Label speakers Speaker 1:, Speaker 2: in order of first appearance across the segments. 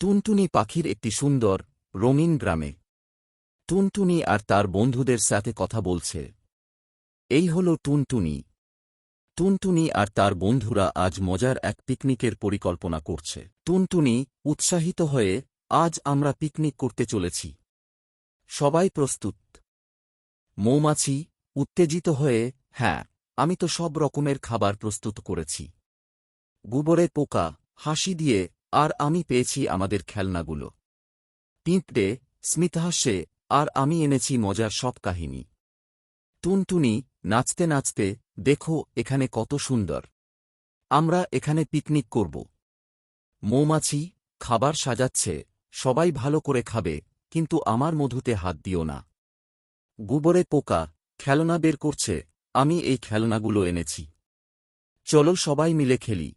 Speaker 1: টুনটুনি পাখির একটি সুন্দর, রঙিন গ্রামে টুনটুনি আর তার বন্ধুদের সাথে কথা বলছে। এই হল টুনটুনি। টুনটুনি আর তার বন্ধুরা আজ মজার এক পিকনিকের পরিকল্পনা করছে। টুনটুনি উৎসাহিত হয়ে, আজ আমরা পিকনিক করতে চলেছি। সবাই প্রস্তুত? মৌমাছি উত্তেজিত হয়ে, হ্যাঁ, আমি তো সব রকমের খাবার প্রস্তুত করেছি। গোবরে পোকা হাসি দিয়ে, আর আমি পেয়েছি আমাদের খেলনাগুলো। পিঁপড়ে স্মিতহাস্যে, আর আমি এনেছি মজার সব কাহিনী। টুনটুনি নাচতে নাচতে, দেখো এখানে কত সুন্দর। আমরা এখানে পিকনিক করব। মৌমাছি খাবার সাজাচ্ছে, সবাই ভালো করে খাবে, কিন্তু আমার মধুতে হাত দিও না। গোবরে পোকা খেলনা বের করছে, আমি এই খেলনাগুলো এনেছি। চলো সবাই মিলে খেলি।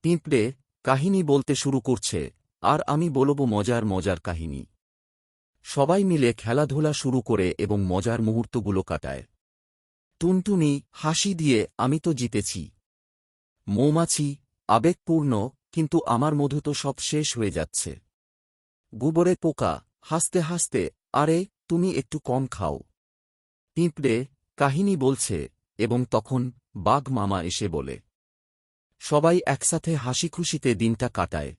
Speaker 1: পিঁপড়ে কাহিনী বলতে শুরু করছে, আর আমি বলব মজার মজার কাহিনী। সবাই মিলে খেলাধুলা শুরু করে এবং মজার মুহূর্তগুলো কাটায়। টুনটুনি হাসি দিয়ে, আমি তো জিতেছি। মৌমাছি আবেগপূর্ণ, কিন্তু আমার মধু তো সব শেষ হয়ে যাচ্ছে। গোবরে পোকা হাসতে হাসতে, আরে তুমি একটু কম খাও। পিঁপড়ে কাহিনী বলছে, এবং তখন বাঘ মামা এসে বলে। সবাই একসাথে হাসি খুশিতে দিনটা কাটায়।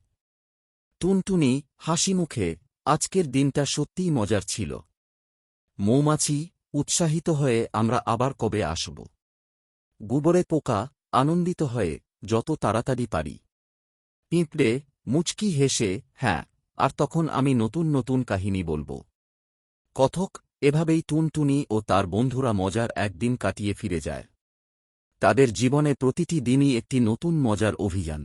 Speaker 1: টুনটুনি হাসি মুখে, আজকের দিনটা সত্যিই মজার ছিল। মৌমাছি উৎসাহিত হয়ে, আমরা আবার কবে আসব। গোবরে পোকা আনন্দিত হয়ে, যত তাড়াতাড়ি পারি। পিঁপড়ে মুচকি হেসে, হ্যাঁ, আর তখন আমি নতুন নতুন কাহিনী বলব। কথক এভাবেই টুনটুনি ও তার বন্ধুরা মজার একদিন কাটিয়ে ফিরে যায়। তাদের জীবনে প্রতিটি দিনই একটি নতুন মজার অভিযান।